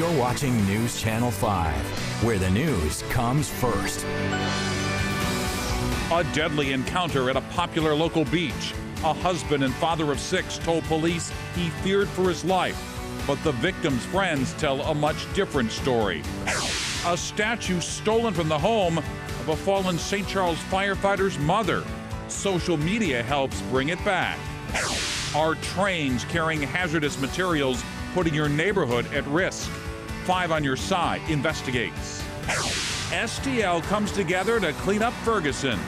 You're watching News Channel 5, where the news comes first. A deadly encounter at a popular local beach. A husband and father of 6 told police he feared for his life, but the victim's friends tell a much different story. A statue stolen from the home of a fallen St. Charles firefighter's mother. Social media helps bring it back. Are trains carrying hazardous materials putting your neighborhood at risk? 5 on Your Side investigates. STL comes together to clean up Ferguson.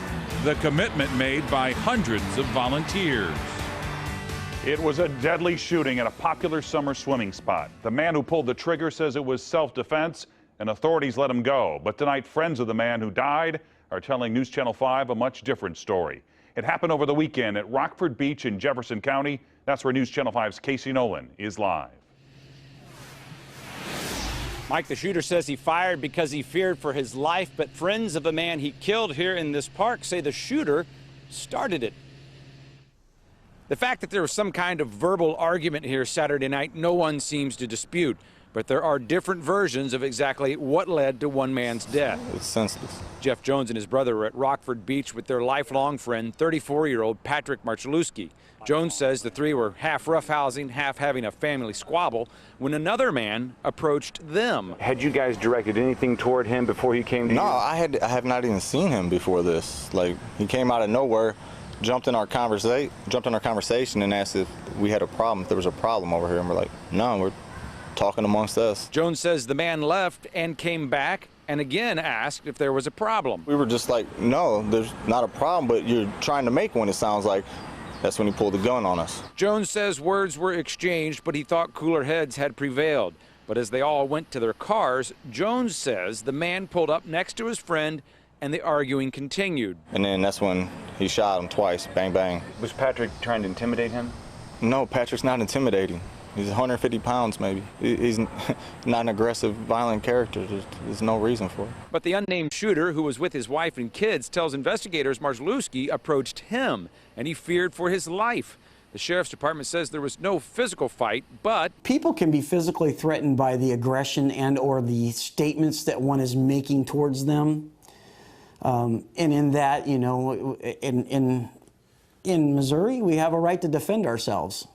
The commitment made by hundreds of volunteers. It was a deadly shooting at a popular summer swimming spot. The man who pulled the trigger says it was self-defense and authorities let him go. But tonight, friends of the man who died are telling News Channel 5 a much different story. It happened over the weekend at Rockford Beach in Jefferson County. That's where News Channel 5's Casey Nolan is live. Mike, the shooter says he fired because he feared for his life, but friends of the man he killed here in this park say the shooter started it. The fact that there was some kind of verbal argument here Saturday night, no one seems to dispute, but there are different versions of exactly what led to one man's death. It's senseless. Jeff Jones and his brother were at Rockford Beach with their lifelong friend, 34-year-old Patrick Marchalewski. Jones says the three were half roughhousing, half having a family squabble when another man approached them. Had you guys directed anything toward him before he came to you? No, I have not even seen him before this. Like, he came out of nowhere, jumped in our conversation and asked if we had a problem, if there was a problem over here, and we're like, no, we're talking amongst us. Jones says the man left and came back and again asked if there was a problem. We were just like, no, there's not a problem, but you're trying to make one, it sounds like. That's when he pulled the gun on us. Jones says words were exchanged, but he thought cooler heads had prevailed. But as they all went to their cars, Jones says the man pulled up next to his friend and the arguing continued. And then that's when he shot him twice, bang, bang. Was Patrick trying to intimidate him? No, Patrick's not intimidating. He's 150 pounds, maybe. He's not an aggressive, violent character. There's no reason for it. But the unnamed shooter, who was with his wife and kids, tells investigators Marchalewski approached him, and he feared for his life. The sheriff's department says there was no physical fight, but people can be physically threatened by the aggression and or the statements that one is making towards them. And in that, you know, in Missouri, we have a right to defend ourselves.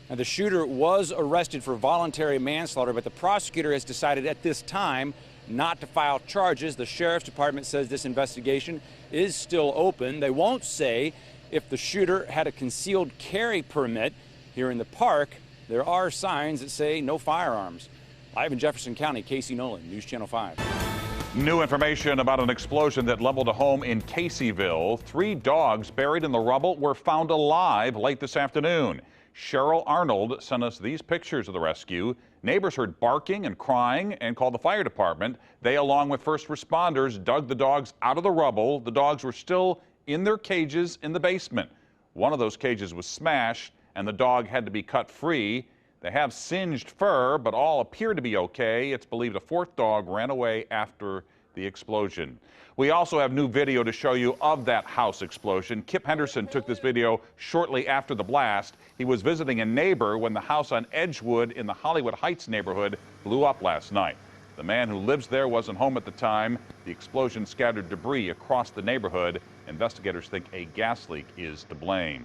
Now, the shooter was arrested for voluntary manslaughter, but the prosecutor has decided at this time not to file charges. The sheriff's department says this investigation is still open. They won't say if the shooter had a concealed carry permit. Here in the park, there are signs that say no firearms. Live in Jefferson County, Casey Nolan, News Channel 5. New information about an explosion that leveled a home in Caseyville. 3 dogs buried in the rubble were found alive late this afternoon. Cheryl Arnold sent us these pictures of the rescue. Neighbors heard barking and crying and called the fire department. They, along with first responders, dug the dogs out of the rubble. The dogs were still in their cages in the basement. One of those cages was smashed, and the dog had to be cut free. They have singed fur, but all appear to be okay. It's believed a 4th dog ran away after the explosion. We also have new video to show you of that house explosion. Kip Henderson took this video shortly after the blast. He was visiting a neighbor when the house on Edgewood in the Hollywood Heights neighborhood blew up last night. The man who lives there wasn't home at the time. The explosion scattered debris across the neighborhood. Investigators think a gas leak is to blame.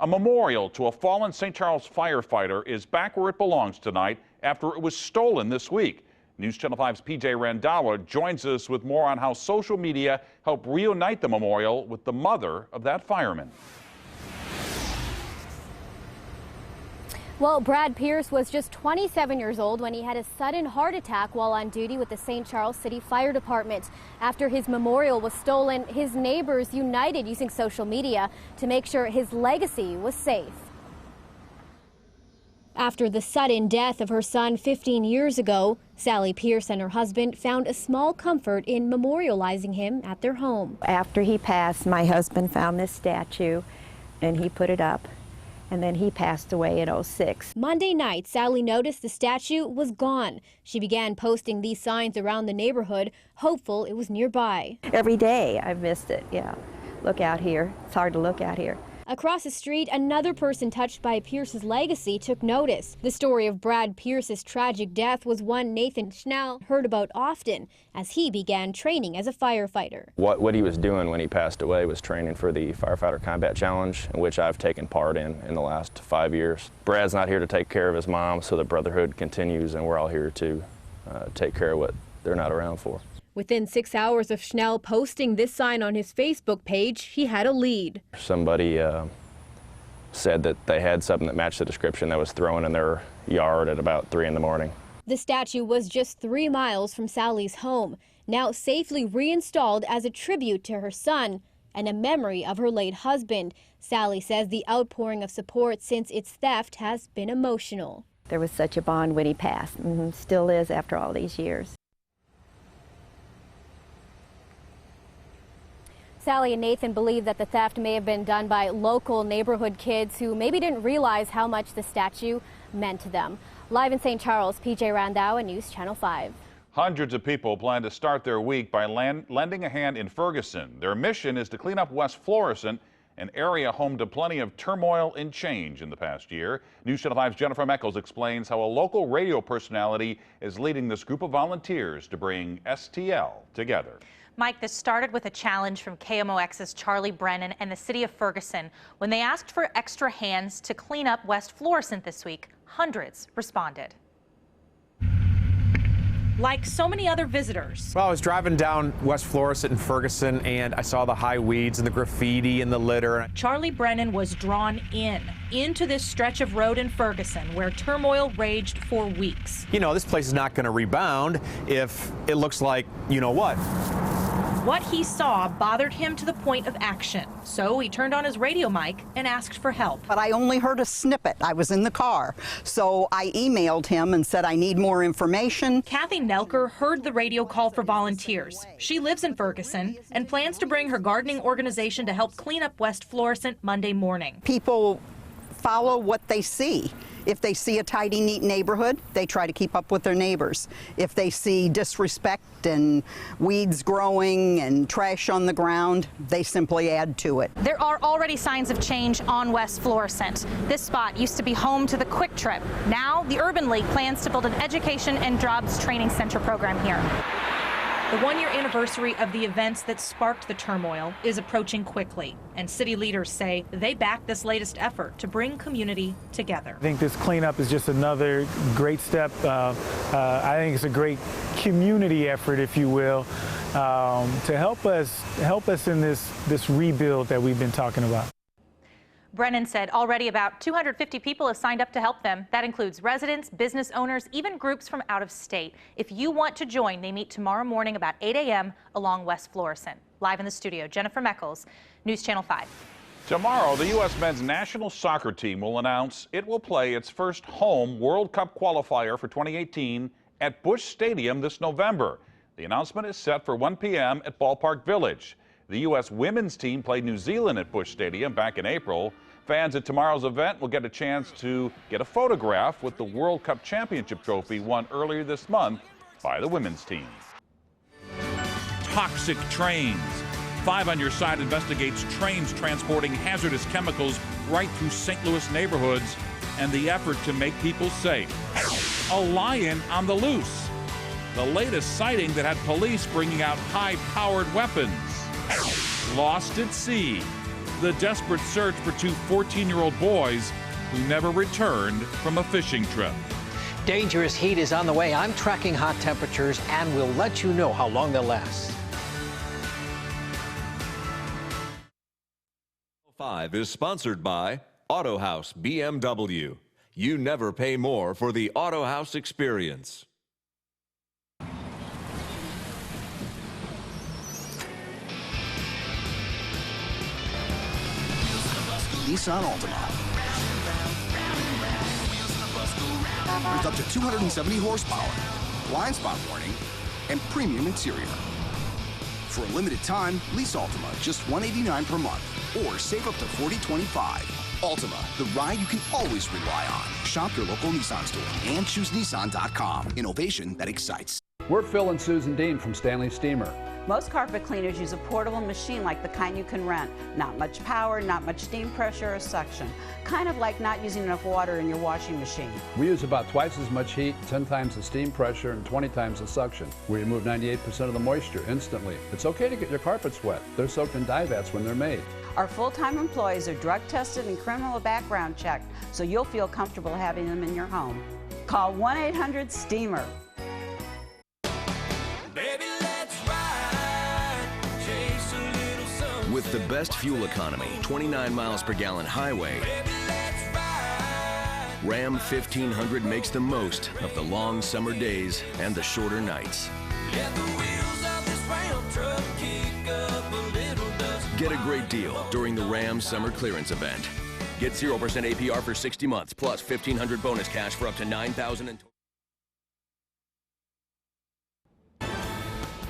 A memorial to a fallen St. Charles firefighter is back where it belongs tonight after it was stolen this week. News Channel 5's PJ Randhawa joins us with more on how social media helped reunite the memorial with the mother of that fireman. Well, Brad Pierce was just 27 years old when he had a sudden heart attack while on duty with the St. Charles City Fire Department. After his memorial was stolen, his neighbors united using social media to make sure his legacy was safe. After the sudden death of her son 15 years ago, Sally Pierce and her husband found a small comfort in memorializing him at their home. After he passed, my husband found this statue and he put it up. And then he passed away in '06. Monday night, Sally noticed the statue was gone. She began posting these signs around the neighborhood, hopeful it was nearby. Every day I've missed it, yeah. Look out here. It's hard to look out here. Across the street, another person touched by Pierce's legacy took notice. The story of Brad Pierce's tragic death was one Nathan Schnell heard about often as he began training as a firefighter. What he was doing when he passed away was training for the Firefighter Combat Challenge, in which I've taken part in the last 5 years. Brad's not here to take care of his mom, so the brotherhood continues, and we're all here to take care of what they're not around for. Within 6 hours of Schnell posting this sign on his Facebook page, he had a lead. Somebody said that they had something that matched the description that was thrown in their yard at about 3 in the morning. The statue was just 3 miles from Sally's home, now safely reinstalled as a tribute to her son and a memory of her late husband. Sally says the outpouring of support since its theft has been emotional. There was such a bond when he passed, still is after all these years. Sally and Nathan believe that the theft may have been done by local neighborhood kids who maybe didn't realize how much the statue meant to them. Live in St. Charles, PJ Randau, News Channel 5. Hundreds of people plan to start their week by lending a hand in Ferguson. Their mission is to clean up West Florissant, an area home to plenty of turmoil and change in the past year. News Channel 5's Jennifer Meckles explains how a local radio personality is leading this group of volunteers to bring STL together. Mike, this started with a challenge from KMOX's Charlie Brennan and the city of Ferguson. When they asked for extra hands to clean up West Florissant this week, hundreds responded. Like so many other visitors. Well, I was driving down West Florissant in Ferguson, and I saw the high weeds and the graffiti and the litter. Charlie Brennan was drawn into this stretch of road in Ferguson where turmoil raged for weeks. You know, this place is not going to rebound if it looks like, you know what. What he saw bothered him to the point of action, so he turned on his radio mic and asked for help. But I only heard a snippet. I was in the car, so I emailed him and said I need more information. Kathy Nelker heard the radio call for volunteers. She lives in Ferguson and plans to bring her gardening organization to help clean up West Florissant Monday morning. People follow what they see. If they see a tidy, neat neighborhood, they try to keep up with their neighbors. If they see disrespect and weeds growing and trash on the ground, they simply add to it. There are already signs of change on West Florissant. This spot used to be home to the Quick Trip. Now, the Urban League plans to build an education and jobs training center program here. The one-year anniversary of the events that sparked the turmoil is approaching quickly, and city leaders say they back this latest effort to bring community together. I think this cleanup is just another great step. I think it's a great community effort, if you will, to help us in this rebuild that we've been talking about. Brennan said already about 250 people have signed up to help them. That includes residents, business owners, even groups from out of state. If you want to join, they meet tomorrow morning about 8 a.m. along West Florissant. Live in the studio, Jennifer Meckles, News Channel 5. Tomorrow, the U.S. men's national soccer team will announce it will play its first home World Cup qualifier for 2018 at Busch Stadium this November. The announcement is set for 1 p.m. at Ballpark Village. The U.S. women's team played New Zealand at Busch Stadium back in April. Fans at tomorrow's event will get a chance to get a photograph with the World Cup Championship trophy won earlier this month by the women's team. Toxic trains. 5 on Your Side investigates trains transporting hazardous chemicals right through St. Louis neighborhoods and the effort to make people safe. A lion on the loose. The latest sighting that had police bringing out high-powered weapons. Lost at sea. The desperate search for 2 14-year-old boys who never returned from a fishing trip. Dangerous heat is on the way. I'm tracking hot temperatures and we'll let you know how long they'll last. 5 is sponsored by Auto House BMW. You never pay more for the Auto House experience. Nissan Altima. With up to 270 horsepower, blind spot warning, and premium interior. For a limited time, lease Altima just $189 per month, or save up to $40.25. Altima, the ride you can always rely on. Shop your local Nissan store and choose Nissan.com. Innovation that excites. We're Phil and Susan Dean from Stanley Steamer. Most carpet cleaners use a portable machine like the kind you can rent. Not much power, not much steam pressure or suction. Kind of like not using enough water in your washing machine. We use about twice as much heat, 10 times the steam pressure, and 20 times the suction. We remove 98% of the moisture instantly. It's okay to get your carpets wet. They're soaked in dye vats when they're made. Our full-time employees are drug tested and criminal background checked, so you'll feel comfortable having them in your home. Call 1-800-STEAMER. With the best fuel economy, 29 miles per gallon highway, Ram 1500 makes the most of the long summer days and the shorter nights. Get a great deal during the Ram Summer Clearance Event. Get 0% APR for 60 months, plus $1,500 bonus cash for up to $9,000.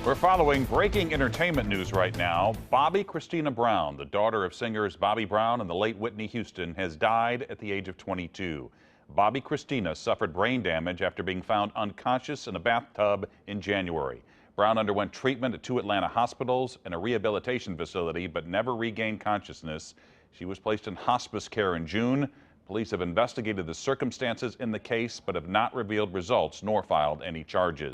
We're following breaking entertainment news right now. Bobbi Kristina Brown, the daughter of singers Bobby Brown and the late Whitney Houston, has died at the age of 22. Bobbi Kristina suffered brain damage after being found unconscious in a bathtub in January. Brown underwent treatment at 2 Atlanta hospitals and a rehabilitation facility, but never regained consciousness. She was placed in hospice care in June. Police have investigated the circumstances in the case, but have not revealed results nor filed any charges.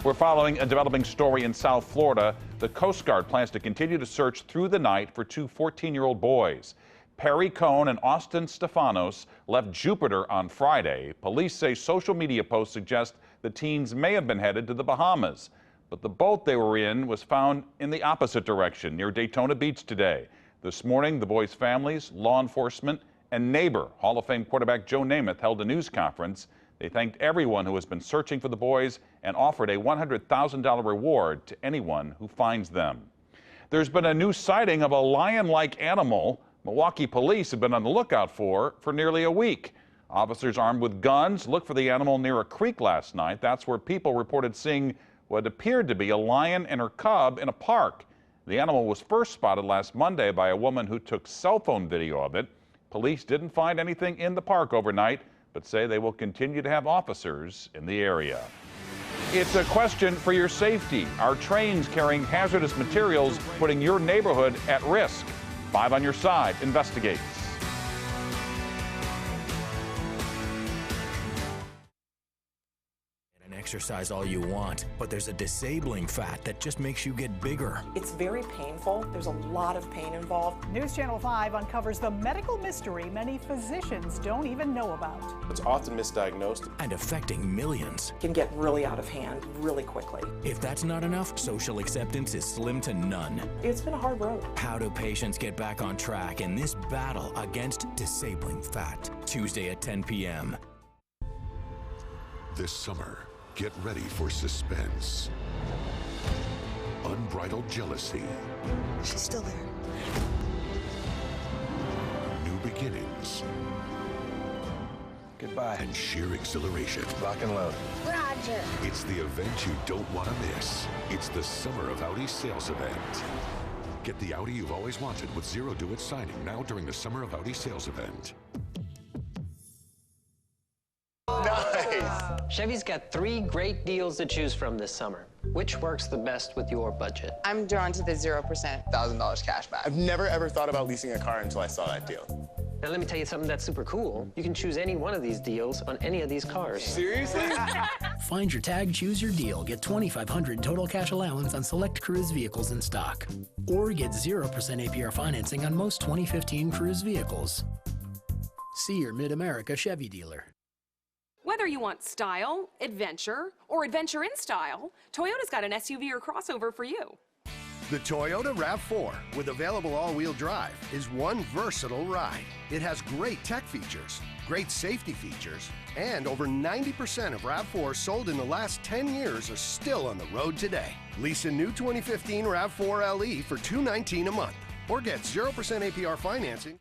We're following a developing story in South Florida. The Coast Guard plans to continue to search through the night for 2 14-year-old boys. Perry Cohn and Austin Stefanos left Jupiter on Friday. Police say social media posts suggest the teens may have been headed to the Bahamas. But the boat they were in was found in the opposite direction near Daytona Beach today. This morning, the boys' families, law enforcement, and neighbor Hall of Fame quarterback Joe Namath held a news conference. They thanked everyone who has been searching for the boys and offered a $100,000 reward to anyone who finds them. There's been a new sighting of a lion-like animal Milwaukee police have been on the lookout for nearly a week. Officers armed with guns looked for the animal near a creek last night. That's where people reported seeing what appeared to be a lion and her cub in a park. The animal was first spotted last Monday by a woman who took cell phone video of it. Police didn't find anything in the park overnight, but say they will continue to have officers in the area. It's a question for your safety. Are trains carrying hazardous materials putting your neighborhood at risk? 5 on Your Side investigates. Exercise all you want, but there's a disabling fat that just makes you get bigger. It's very painful. There's a lot of pain involved. News Channel 5 uncovers the medical mystery many physicians don't even know about. It's often misdiagnosed and affecting millions. It can get really out of hand really quickly. If that's not enough, social acceptance is slim to none. It's been a hard road. How do patients get back on track in this battle against disabling fat? Tuesday at 10 p.m. This summer, get ready for suspense, unbridled jealousy. She's still there. New beginnings. Goodbye. And sheer exhilaration. Lock and load. Roger. It's the event you don't want to miss. It's the Summer of Audi sales event. Get the Audi you've always wanted with zero due at signing now during the Summer of Audi sales event. Nice! Chevy's got 3 great deals to choose from this summer. Which works the best with your budget? I'm drawn to the 0%. $1,000 cash back. I've never ever thought about leasing a car until I saw that deal. Now let me tell you something that's super cool. You can choose any one of these deals on any of these cars. Seriously? Find your tag, choose your deal. Get $2,500 total cash allowance on select Cruise vehicles in stock. Or get 0% APR financing on most 2015 Cruise vehicles. See your Mid-America Chevy dealer. Whether you want style, adventure, or adventure in style, Toyota's got an SUV or crossover for you. The Toyota RAV4 with available all-wheel drive is one versatile ride. It has great tech features, great safety features, and over 90% of RAV4 sold in the last 10 years are still on the road today. Lease a new 2015 RAV4 LE for $219 a month or get 0% APR financing.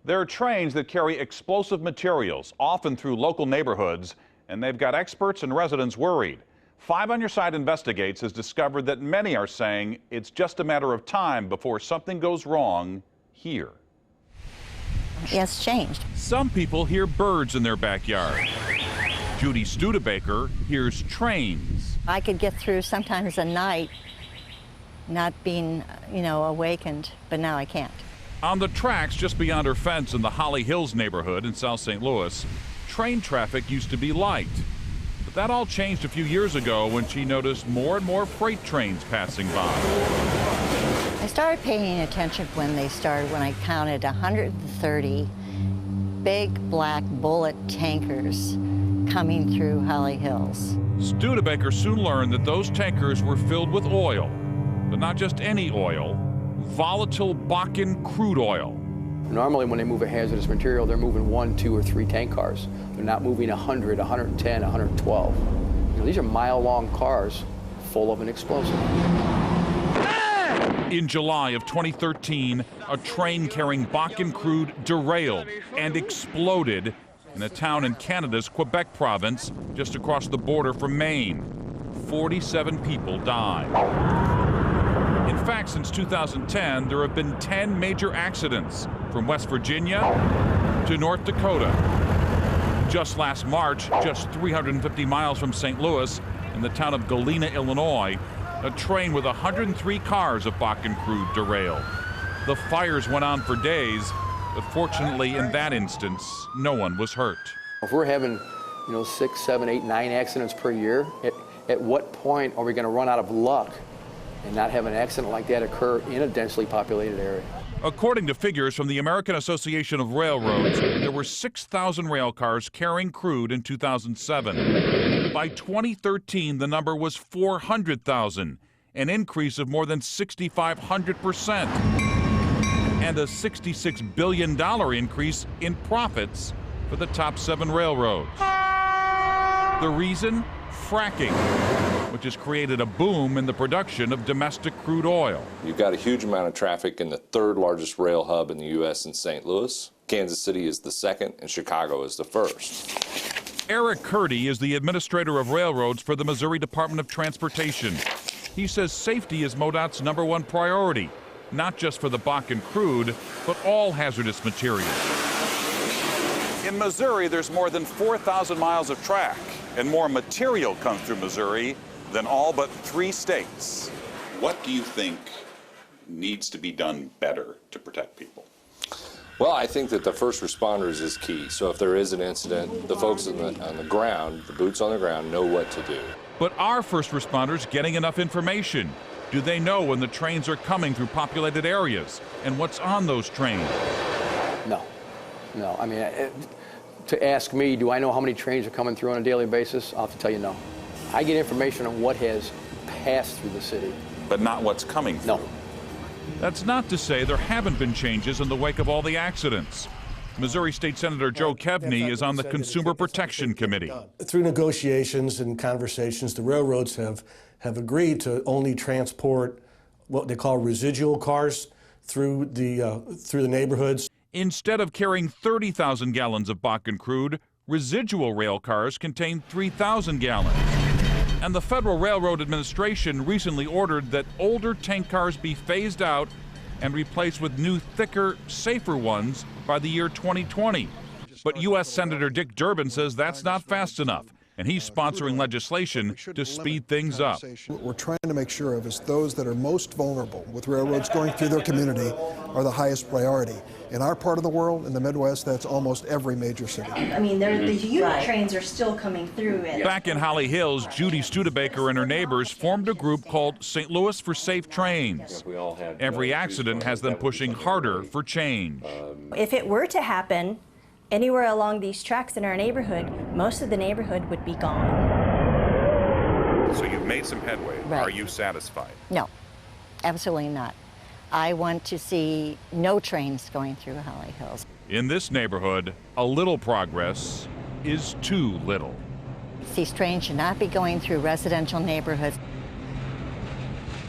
There are trains that carry explosive materials, often through local neighborhoods, and they've got experts and residents worried. 5 on Your Side Investigates has discovered that many are saying it's just a matter of time before something goes wrong here. It's changed. Some people hear birds in their backyard. Judy Studebaker hears trains. I could get through sometimes a night not being, awakened, but now I can't. On the tracks just beyond her fence in the Holly Hills neighborhood in South St. Louis, train traffic used to be light. But that all changed a few years ago when she noticed more and more freight trains passing by. I started paying attention when I counted 130 big black bullet tankers coming through Holly Hills. Studebaker soon learned that those tankers were filled with oil, but not just any oil, volatile Bakken crude oil. Normally when they move a hazardous material, they're moving 1, 2, or 3 tank cars. They're not moving 100, 110, 112. These are mile-long cars full of an explosive. In July of 2013, a train carrying Bakken crude derailed and exploded in a town in Canada's Quebec province, just across the border from Maine. 47 people died. In fact, since 2010, there have been 10 major accidents, from West Virginia to North Dakota. Just last March, just 350 miles from St. Louis, in the town of Galena, Illinois, a train with 103 cars of Bakken crude derailed. The fires went on for days, but fortunately in that instance, no one was hurt. If we're having, 6, 7, 8, 9 accidents per year, at what point are we going to run out of luck and not have an accident like that occur in a densely populated area? According to figures from the American Association of Railroads, there were 6,000 rail cars carrying crude in 2007. By 2013, the number was 400,000, an increase of more than 6,500%, and a $66 billion increase in profits for the top 7 railroads. The reason? Fracking, which has created a boom in the production of domestic crude oil. You've got a huge amount of traffic in the 3rd largest rail hub in the U.S. in St. Louis. Kansas City is the 2nd, and Chicago is the 1st. Eric Curdy is the administrator of railroads for the Missouri Department of Transportation. He says safety is MoDOT's #1 priority, not just for the Bakken crude, but all hazardous materials. In Missouri, there's more than 4,000 miles of track, and more material comes through Missouri than all but 3 states. What do you think needs to be done better to protect people? Well, I think that the first responders is key. So if there is an incident, the folks on the ground, the boots on the ground, know what to do. But are first responders getting enough information? Do they know when the trains are coming through populated areas and what's on those trains? No. I mean, to ask me, do I know how many trains are coming through on a daily basis? I'll have to tell you no. I get information on what has passed through the city. But not what's coming through? No. That's not to say there haven't been changes in the wake of all the accidents. Missouri State Senator Joe Kevney is on the Consumer Protection Committee. Through negotiations and conversations, the railroads have agreed to only transport what they call residual cars through the neighborhoods. Instead of carrying 30,000 gallons of Bakken crude, residual rail cars contain 3,000 gallons. And the Federal Railroad Administration recently ordered that older tank cars be phased out and replaced with new, thicker, safer ones by the year 2020. But U.S. Senator Dick Durbin says that's not fast enough, and he's sponsoring legislation to speed things up. What we're trying to make sure of is those that are most vulnerable with railroads going through their community are the highest priority. In our part of the world, in the Midwest, that's almost every major city. I mean, the unit trains are still coming through it. Back in Holly Hills, Judy Studebaker and her neighbors formed a group called St. Louis for Safe Trains. Every accident has them pushing harder for change. If it were to happen anywhere along these tracks in our neighborhood, most of the neighborhood would be gone. So you've made some headway. Right. Are you satisfied? No, absolutely not. I want to see no trains going through Holly Hills. In this neighborhood, a little progress is too little. These trains should not be going through residential neighborhoods.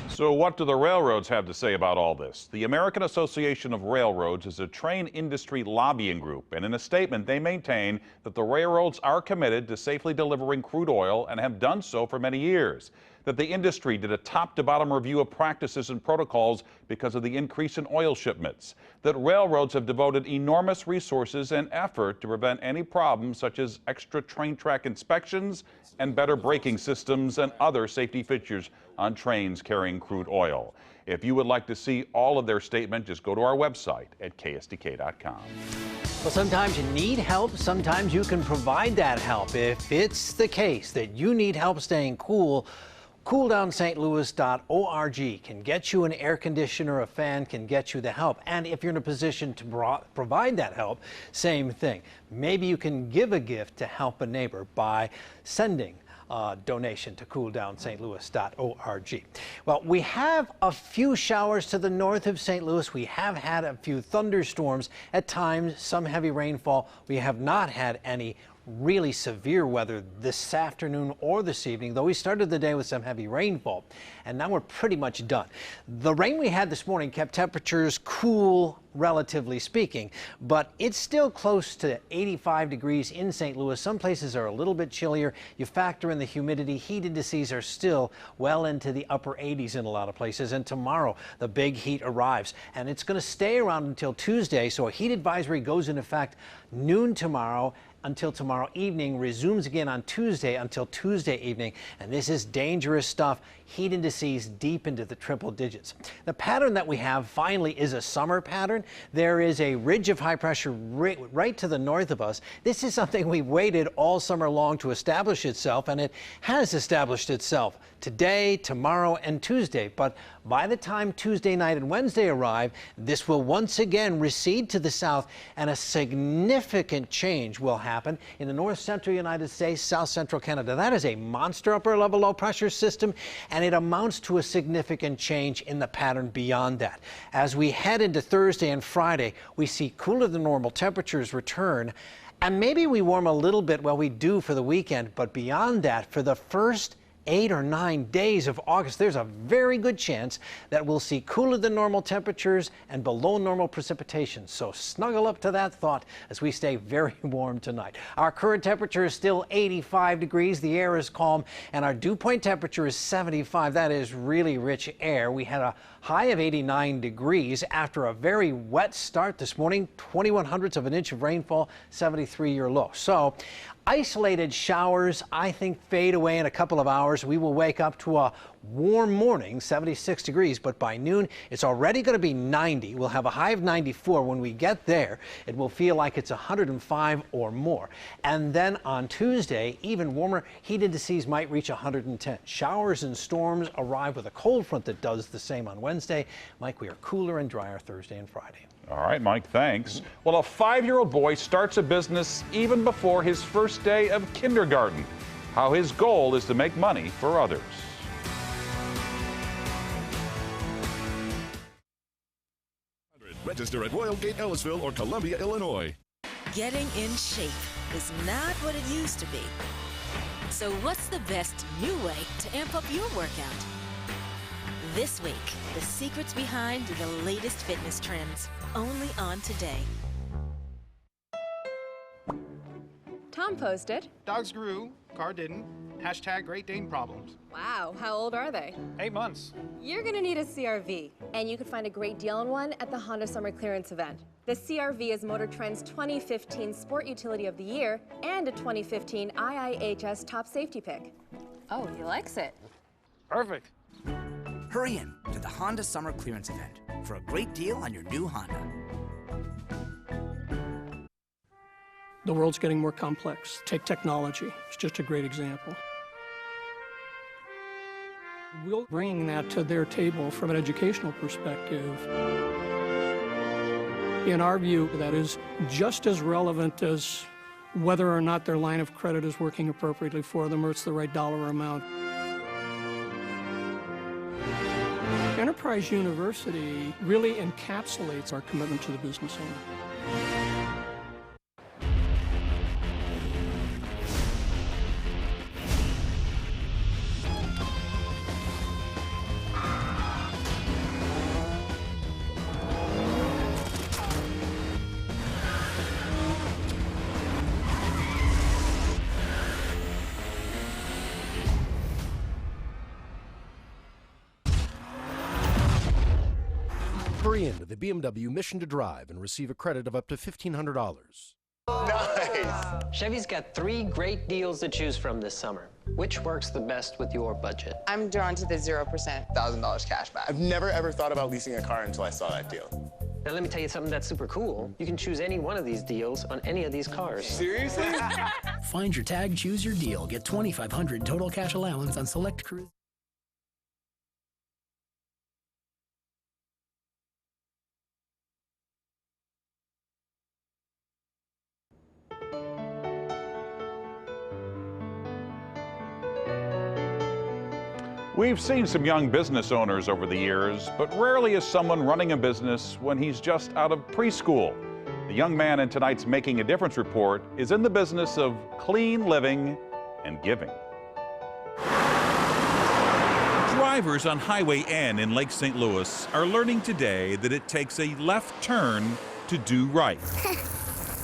So what do the railroads have to say about all this? The American Association of Railroads is a train industry lobbying group, and in a statement they maintain that the railroads are committed to safely delivering crude oil and have done so for many years. that the industry did a top-to-bottom review of practices and protocols because of the increase in oil shipments, that railroads have devoted enormous resources and effort to prevent any problems such as extra train track inspections and better braking systems and other safety features on trains carrying crude oil. If you would like to see all of their statement, just go to our website at ksdk.com. Well, sometimes you need help, sometimes you can provide that help. If it's the case that you need help staying cool, CoolDownSt.Louis.org can get you an air conditioner, a fan can get you the help. And if you're in a position to provide that help, same thing. Maybe you can give a gift to help a neighbor by sending donation to CoolDownSt.Louis.org. Well, we have a few showers to the north of St. Louis. We have had a few thunderstorms at times, some heavy rainfall. We have not had any really severe weather this afternoon or this evening, though we started the day with some heavy rainfall, and now we're pretty much done. The rain we had this morning kept temperatures cool, relatively speaking, but it's still close to 85 degrees in St. Louis. Some places are a little bit chillier. You factor in the humidity, heat indices are still well into the upper 80s in a lot of places, and tomorrow the big heat arrives, and it's going to stay around until Tuesday, so a heat advisory goes into effect noon tomorrow until tomorrow evening, resumes again on Tuesday until Tuesday evening, and this is dangerous stuff. Heat indices deep into the triple digits. The pattern that we have finally is a summer pattern. There is a ridge of high pressure right to the north of us. This is something we waited all summer long to establish itself, and it has established itself today, tomorrow, and Tuesday. But by the time Tuesday night and Wednesday arrive, this will once again recede to the south, and a significant change will happen in the north central United States, south central Canada. That is a monster upper level low pressure system, and it amounts to a significant change in the pattern beyond that. As we head into Thursday and Friday, we see cooler than normal temperatures return, and maybe we warm a little bit while we do for the weekend, but beyond that, for the first 8 or 9 days of August, there's a very good chance that we'll see cooler than normal temperatures and below normal precipitation. So snuggle up to that thought as we stay very warm tonight. Our current temperature is still 85 degrees. The air is calm, and our dew point temperature is 75. That is really rich air. We had a high of 89 degrees after a very wet start this morning, 21/100 of an inch of rainfall, 73-year low. So isolated showers, I think, fade away in a couple of hours. We will wake up to a warm morning, 76 degrees, but by noon, it's already going to be 90. We'll have a high of 94. When we get there, it will feel like it's 105 or more. And then on Tuesday, even warmer, heat indices might reach 110. Showers and storms arrive with a cold front that does the same on Wednesday. Mike, we are cooler and drier Thursday and Friday. All right, Mike, thanks. Well, a 5-year-old boy starts a business even before his first day of kindergarten. How his goal is to make money for others. Register at Royal Gate, Ellisville, or Columbia, Illinois. Getting in shape is not what it used to be. So what's the best new way to amp up your workout? This week, the secrets behind the latest fitness trends, only on Today. Tom posted. Dogs grew, car didn't. Hashtag Great Dane problems. Wow, how old are they? 8 months. You're gonna need a CRV, and you can find a great deal on one at the Honda Summer Clearance event. The CRV is Motor Trend's 2015 Sport Utility of the Year and a 2015 IIHS Top Safety Pick. Oh, he likes it. Perfect. Hurry in to the Honda Summer Clearance event for a great deal on your new Honda. The world's getting more complex. Take technology. It's just a great example. We're bringing that to their table from an educational perspective. In our view, that is just as relevant as whether or not their line of credit is working appropriately for them or it's the right dollar amount. Enterprise University really encapsulates our commitment to the business owner. Hurry into the BMW Mission to Drive and receive a credit of up to $1,500. Nice! Chevy's got 3 great deals to choose from this summer. Which works the best with your budget? I'm drawn to the 0% $1,000 cash back. I've never ever thought about leasing a car until I saw that deal. Now let me tell you something that's super cool. You can choose any one of these deals on any of these cars. Seriously? Find your tag, choose your deal. Get $2,500 total cash allowance on select cruise. We've seen some young business owners over the years, but rarely is someone running a business when he's just out of preschool. The young man in tonight's Making a Difference report is in the business of clean living and giving. Drivers on Highway N in Lake St. Louis are learning today that it takes a left turn to do right.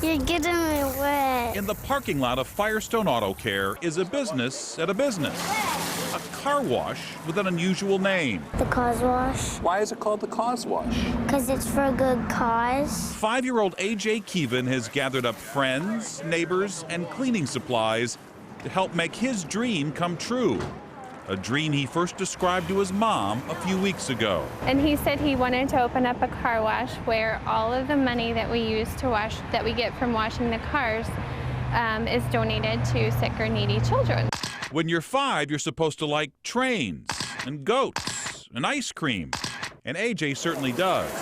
You're getting me wet. In the parking lot of Firestone Auto Care is a business at a business. A car wash with an unusual name. The cause wash. Why is it called the cause wash? Because it's for a good cause. 5-year-old AJ Keevan has gathered up friends, neighbors, and cleaning supplies to help make his dream come true. A dream he first described to his mom a few weeks ago. And he said he wanted to open up a car wash where all of the money that we use to wash, that we get from washing the cars, is donated to sick or needy children. When you're 5, you're supposed to like trains and goats and ice cream. And AJ certainly does.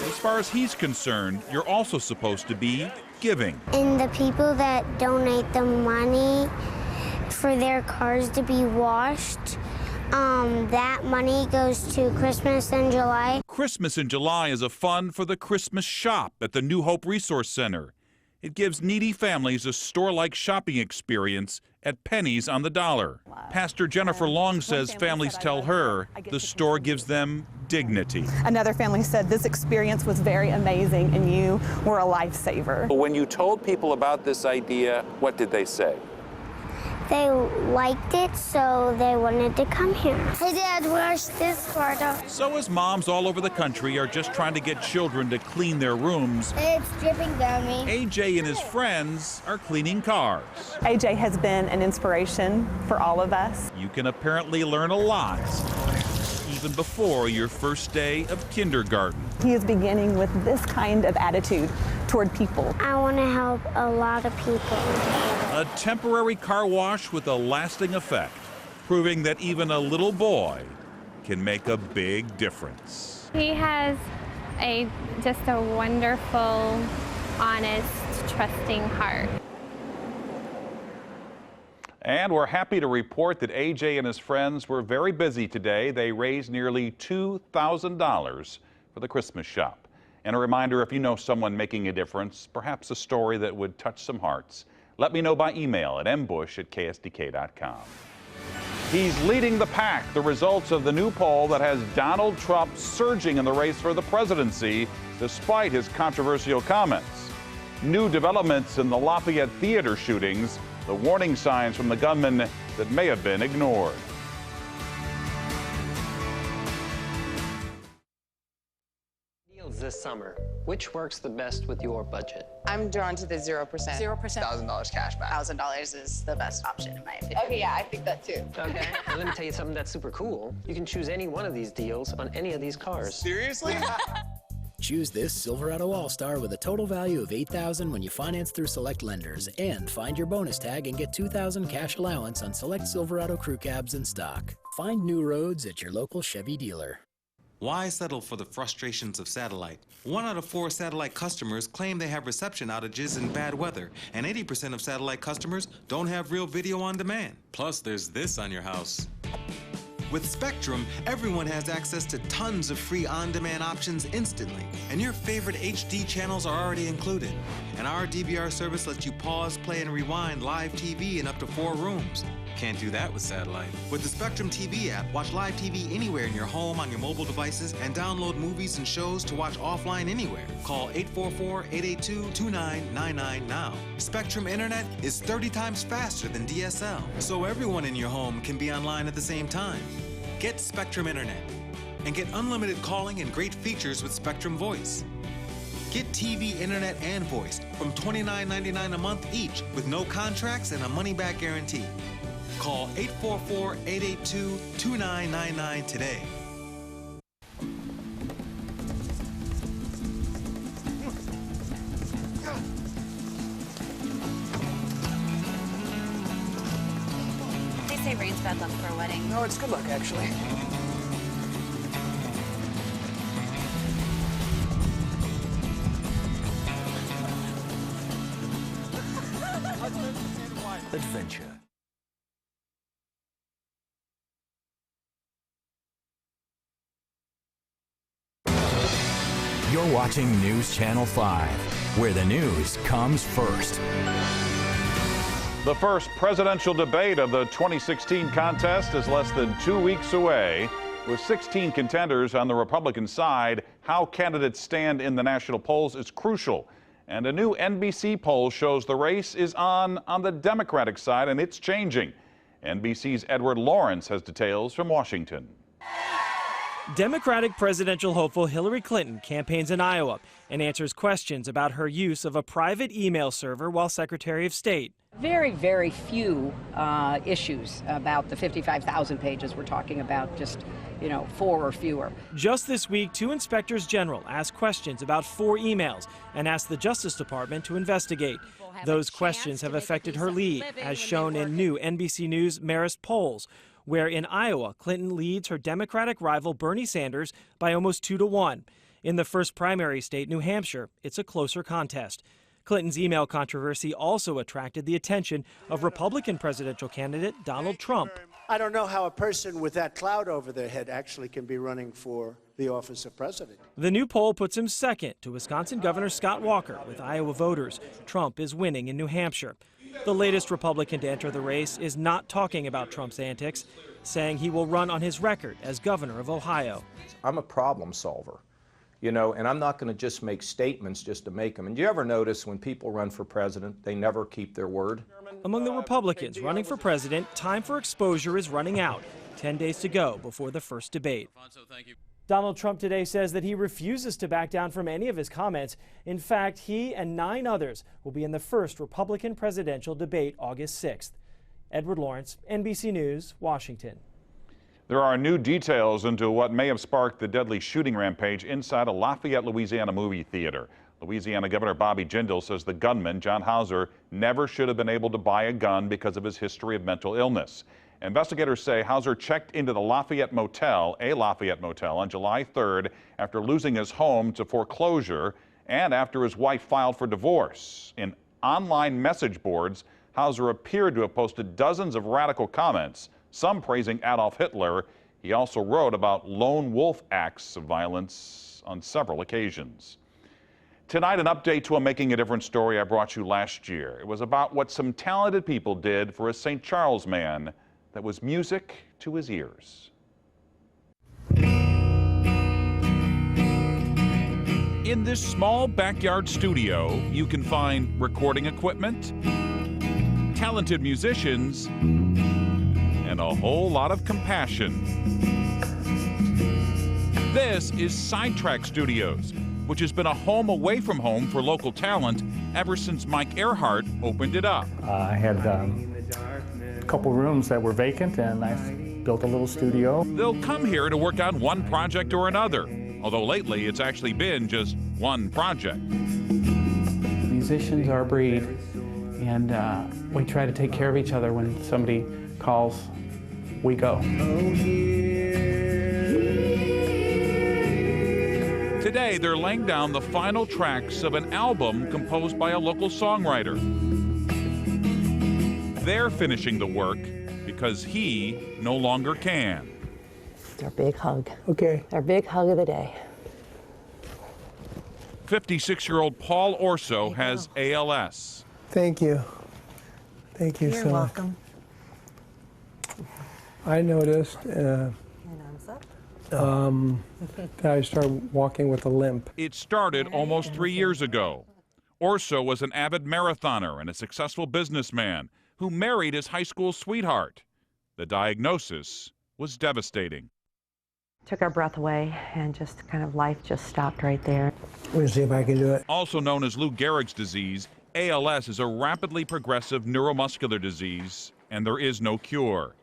As far as he's concerned, you're also supposed to be giving. And the people that donate the money for their cars to be washed, that money goes to Christmas in July. Christmas in July is a fund for the Christmas Shop at the New Hope Resource Center. It gives needy families a store-like shopping experience at pennies on the dollar. Pastor Jennifer Long says families tell her the store gives them dignity. Another family said this experience was very amazing and you were a lifesaver. When you told people about this idea, what did they say? They liked it, so they wanted to come here. Hey, Dad, wash this part off. So as moms all over the country are just trying to get children to clean their rooms, It's dripping down me. AJ and his friends are cleaning cars. AJ has been an inspiration for all of us. You can apparently learn a lot, even before your first day of kindergarten. He is beginning with this kind of attitude toward people. I want to help a lot of people. A temporary car wash with a lasting effect, proving that even a little boy can make a big difference. He has just a wonderful, honest, trusting heart. And we're happy to report that AJ and his friends were very busy today. They raised nearly $2,000 for the Christmas shop. And a reminder, if you know someone making a difference, perhaps a story that would touch some hearts, let me know by email at mbush@ksdk.com. He's leading the pack. The results of the new poll that has Donald Trump surging in the race for the presidency despite his controversial comments. New developments in the Lafayette Theater shootings, the warning signs from the gunman that may have been ignored. Deals this summer. Which works the best with your budget? I'm drawn to the 0%. 0%. $1,000 cash back. $1,000 is the best option in my opinion. Okay, yeah, I think that too. Okay. Now let me tell you something that's super cool. You can choose any one of these deals on any of these cars. Seriously? Choose this Silverado All-Star with a total value of $8,000 when you finance through select lenders, and find your bonus tag and get $2,000 cash allowance on select Silverado crew cabs in stock. Find new roads at your local Chevy dealer. Why settle for the frustrations of satellite? 1 out of 4 satellite customers claim they have reception outages in bad weather, and 80% of satellite customers don't have real video on demand. Plus, there's this on your house. With Spectrum, everyone has access to tons of free on-demand options instantly, and your favorite HD channels are already included. And our DVR service lets you pause, play, and rewind live TV in up to 4 rooms. Can't do that with satellite. With the Spectrum TV app, watch live TV anywhere in your home on your mobile devices and download movies and shows to watch offline anywhere. Call 844-882-2999 now. Spectrum Internet is 30 times faster than DSL, so everyone in your home can be online at the same time. Get Spectrum Internet. and get unlimited calling and great features with Spectrum Voice. Get TV, internet, and voice from $29.99 a month each with no contracts and a money-back guarantee. Call 844-882-2999 today. They say rain's bad luck for a wedding. No, it's good luck, actually. Adventure. You're watching News Channel 5, where the news comes first. The first presidential debate of the 2016 contest is less than 2 weeks away. With 16 contenders on the Republican side, how candidates stand in the national polls is crucial. And a new NBC poll shows the race is on the Democratic side, and it's changing. NBC's Edward Lawrence has details from Washington. Democratic presidential hopeful Hillary Clinton campaigns in Iowa and answers questions about her use of a private email server while Secretary of State. Very, very few issues about the 55,000 pages we're talking about, just, 4 or fewer. Just this week, 2 inspectors general asked questions about 4 emails and asked the Justice Department to investigate. Those questions have affected her lead, as shown in new NBC News Marist polls, where in Iowa, Clinton leads her Democratic rival Bernie Sanders by almost 2-1. In the first primary state, New Hampshire, it's a closer contest. Clinton's email controversy also attracted the attention of Republican presidential candidate Donald Trump. I don't know how a person with that cloud over their head actually can be running for the office of president. The new poll puts him second to Wisconsin Governor Scott Walker. With Iowa voters, Trump is winning in New Hampshire. The latest Republican to enter the race is not talking about Trump's antics, saying he will run on his record as governor of Ohio. I'm a problem solver, and I'm not going to just make statements just to make them. And do you ever notice when people run for president, they never keep their word? Among the Republicans running for president, time for exposure is running out. 10 days to go before the first debate. Donald Trump today says that he refuses to back down from any of his comments. In fact, he and 9 others will be in the first Republican presidential debate August 6th. Edward Lawrence, NBC News, Washington. There are new details into what may have sparked the deadly shooting rampage inside a Lafayette, Louisiana movie theater. Louisiana Governor Bobby Jindal says the gunman, John Hauser, never should have been able to buy a gun because of his history of mental illness. Investigators say Hauser checked into the Lafayette Motel, on July 3rd after losing his home to foreclosure and after his wife filed for divorce. In online message boards, Hauser appeared to have posted dozens of radical comments, some praising Adolf Hitler. He also wrote about lone wolf acts of violence on several occasions. Tonight, an update to a Making a Difference story I brought you last year. It was about what some talented people did for a St. Charles man that was music to his ears. In this small backyard studio, you can find recording equipment, talented musicians, and a whole lot of compassion. This is Sidetrack Studios, which has been a home away from home for local talent ever since Mike Earhart opened it up. I had a couple rooms that were vacant, and I built a little studio. They'll come here to work on one project or another, although lately it's actually been just one project. Musicians are a breed, and we try to take care of each other. When somebody calls, we go. Today, they're laying down the final tracks of an album composed by a local songwriter. They're finishing the work because he no longer can. It's our big hug. Okay. Our big hug of the day. 56-year-old Paul Orso has ALS. Thank you. Thank you You're so much. welcome. I noticed that I started walking with a limp. It started almost 3 years ago. Orso was an avid marathoner and a successful businessman who married his high school sweetheart. The diagnosis was devastating. Took our breath away, and just kind of life just stopped right there. We'll see if I can do it. Also known as Lou Gehrig's disease, ALS is a rapidly progressive neuromuscular disease, and there is no cure.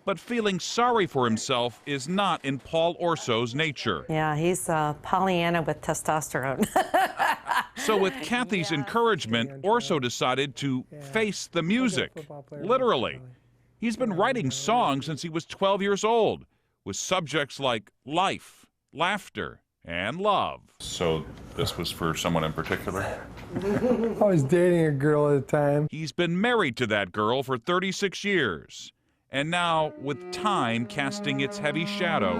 But feeling sorry for himself is not in Paul Orso's nature. Yeah, he's Pollyanna with testosterone. So with Kathy's encouragement, Orso decided to face the music, literally. He's been writing songs since he was 12 years old, with subjects like life, laughter, and love. So this was for someone in particular? I was dating a girl at the time. He's been married to that girl for 36 years. And now, with time casting its heavy shadow,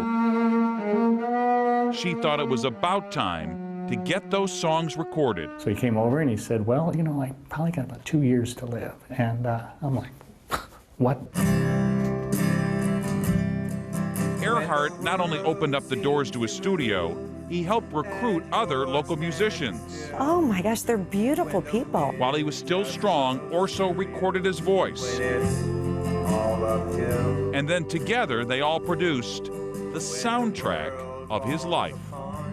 she thought it was about time to get those songs recorded. So he came over and he said, well, you know, I probably got about 2 years to live. And I'm like, what? Earhart not only opened up the doors to his studio, he helped recruit other local musicians. Oh my gosh, they're beautiful people. While he was still strong, Orso recorded his voice. And then together they all produced the soundtrack of his life.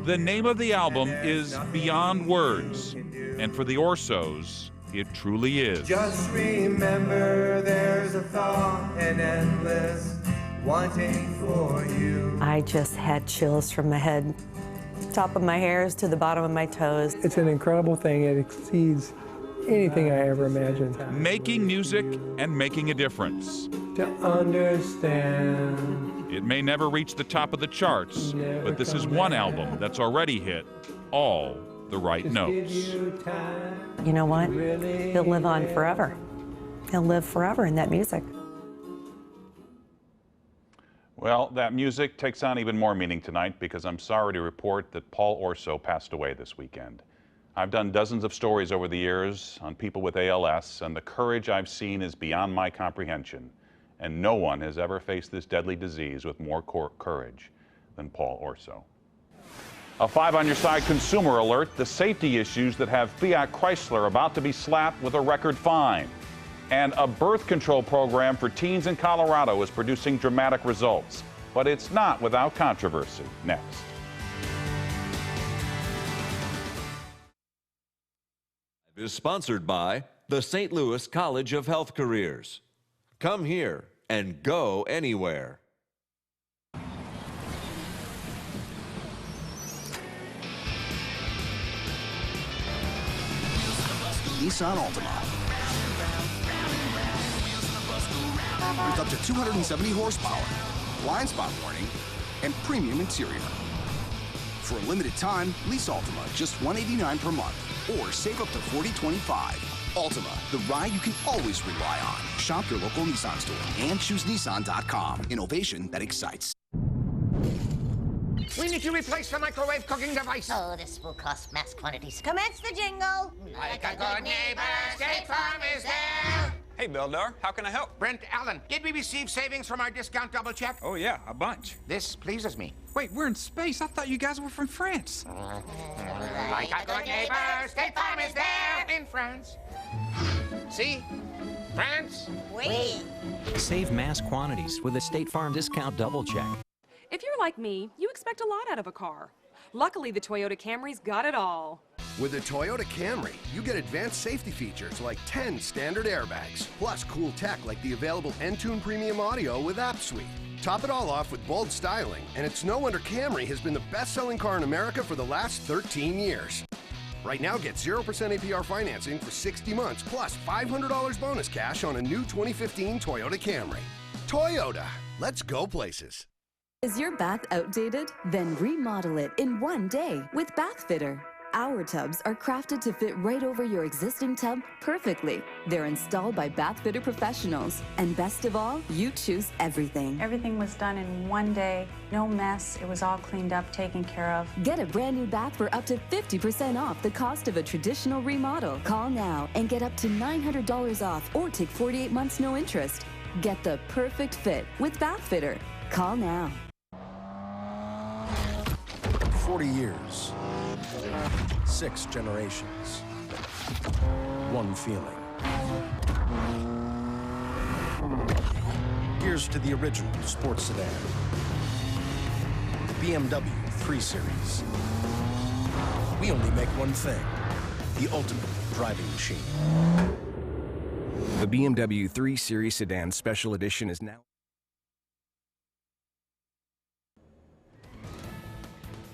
The name of the album is Beyond Words, and for the Orsos, it truly is. Just remember there's a thought and endless wanting for you. I just had chills from my head, top of my hairs to the bottom of my toes. It's an incredible thing. It exceeds anything I ever imagined. Making music and making a difference. To understand. It may never reach the top of the charts, but this is one album that's already hit all the right notes. You know what? He'll live on forever. He'll live forever in that music. Well, that music takes on even more meaning tonight because I'm sorry to report that Paul Orso passed away this weekend. I've done dozens of stories over the years on people with ALS, and the courage I've seen is beyond my comprehension. And no one has ever faced this deadly disease with more courage than Paul Orso. A 5 on your side consumer alert, the safety issues that have Fiat Chrysler about to be slapped with a record fine. And a birth control program for teens in Colorado is producing dramatic results. But it's not without controversy. Next. Is sponsored by the St. Louis College of Health Careers. Come here and go anywhere. Nissan Altima. With up to 270 horsepower, blind spot warning, and premium interior. For a limited time, lease Altima just $189 per month, or save up to $40.25. Altima, the ride you can always rely on. Shop your local Nissan store and choose Nissan.com. Innovation that excites. We need to replace the microwave cooking device. Oh, this will cost mass quantities. Commence the jingle. Like a good neighbor, State Farm is there. Hey, Builder, how can I help? Brent Allen, did we receive savings from our discount double check? Oh, yeah, a bunch. This pleases me. Wait, we're in space. I thought you guys were from France. Like a good neighbor, State Farm is there in France. See? France? Oui. Save mass quantities with a State Farm discount double check. If you're like me, you expect a lot out of a car. Luckily, the Toyota Camry's got it all. With the Toyota Camry, you get advanced safety features like 10 standard airbags, plus cool tech like the available Entune Premium Audio with App Suite. Top it all off with bold styling, and it's no wonder Camry has been the best-selling car in America for the last 13 years. Right now, get 0% APR financing for 60 months, plus $500 bonus cash on a new 2015 Toyota Camry. Toyota, let's go places. Is your bath outdated? Then remodel it in one day with Bath Fitter. Our tubs are crafted to fit right over your existing tub perfectly. They're installed by Bath Fitter professionals. And best of all, you choose everything. Everything was done in one day, no mess. It was all cleaned up, taken care of. Get a brand new bath for up to 50% off the cost of a traditional remodel. Call now and get up to $900 off or take 48 months no interest. Get the perfect fit with Bath Fitter. Call now. 40 years, 6 generations, one feeling. Here's to the original sports sedan. BMW 3 Series. We only make one thing, the ultimate driving machine. The BMW 3 Series Sedan Special Edition is now...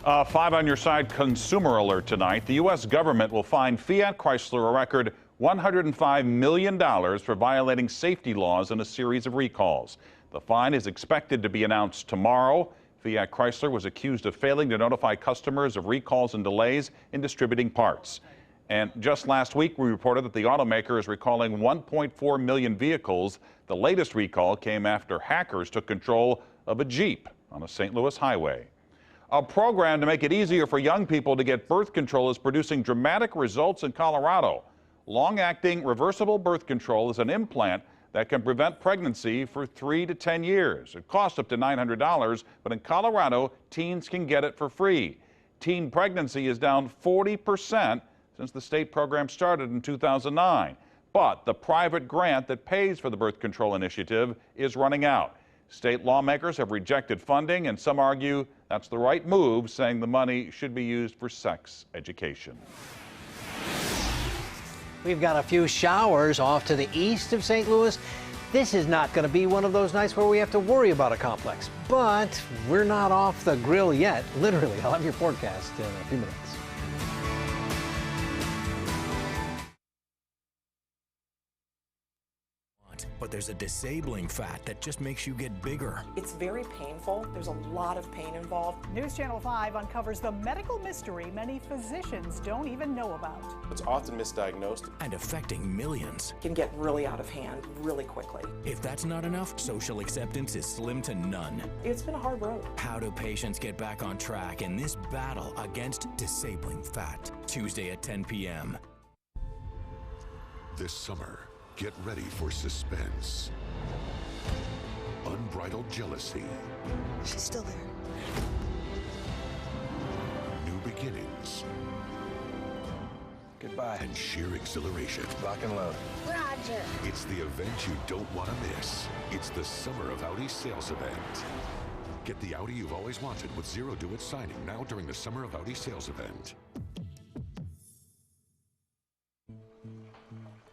Five on your side consumer alert tonight. The U.S. government will fine Fiat Chrysler a record $105 million for violating safety laws in a series of recalls. The fine is expected to be announced tomorrow. Fiat Chrysler was accused of failing to notify customers of recalls and delays in distributing parts. And just last week, we reported that the automaker is recalling 1.4 million vehicles. The latest recall came after hackers took control of a Jeep on a St. Louis highway. A program to make it easier for young people to get birth control is producing dramatic results in Colorado. Long-acting reversible birth control is an implant that can prevent pregnancy for 3 to 10 years. It costs up to $900, but in Colorado, teens can get it for free. Teen pregnancy is down 40% since the state program started in 2009. But the private grant that pays for the birth control initiative is running out. State lawmakers have rejected funding, and some argue that's the right move, saying the money should be used for sex education. We've got a few showers off to the east of St. Louis. This is not going to be one of those nights where we have to worry about a complex. But we're not off the grill yet. Literally, I'll have your forecast in a few minutes. But there's a disabling fat that just makes you get bigger. It's very painful. There's a lot of pain involved. News Channel 5 uncovers the medical mystery many physicians don't even know about. It's often misdiagnosed and affecting millions. It can get really out of hand really quickly. If that's not enough, social acceptance is slim to none. It's been a hard road. How do patients get back on track in this battle against disabling fat? Tuesday at 10 p.m. This summer, get ready for suspense, unbridled jealousy. She's still there. New beginnings. Goodbye. And sheer exhilaration. Lock and load. Roger. It's the event you don't want to miss. It's the Summer of Audi sales event. Get the Audi you've always wanted with zero do-it signing now during the Summer of Audi sales event.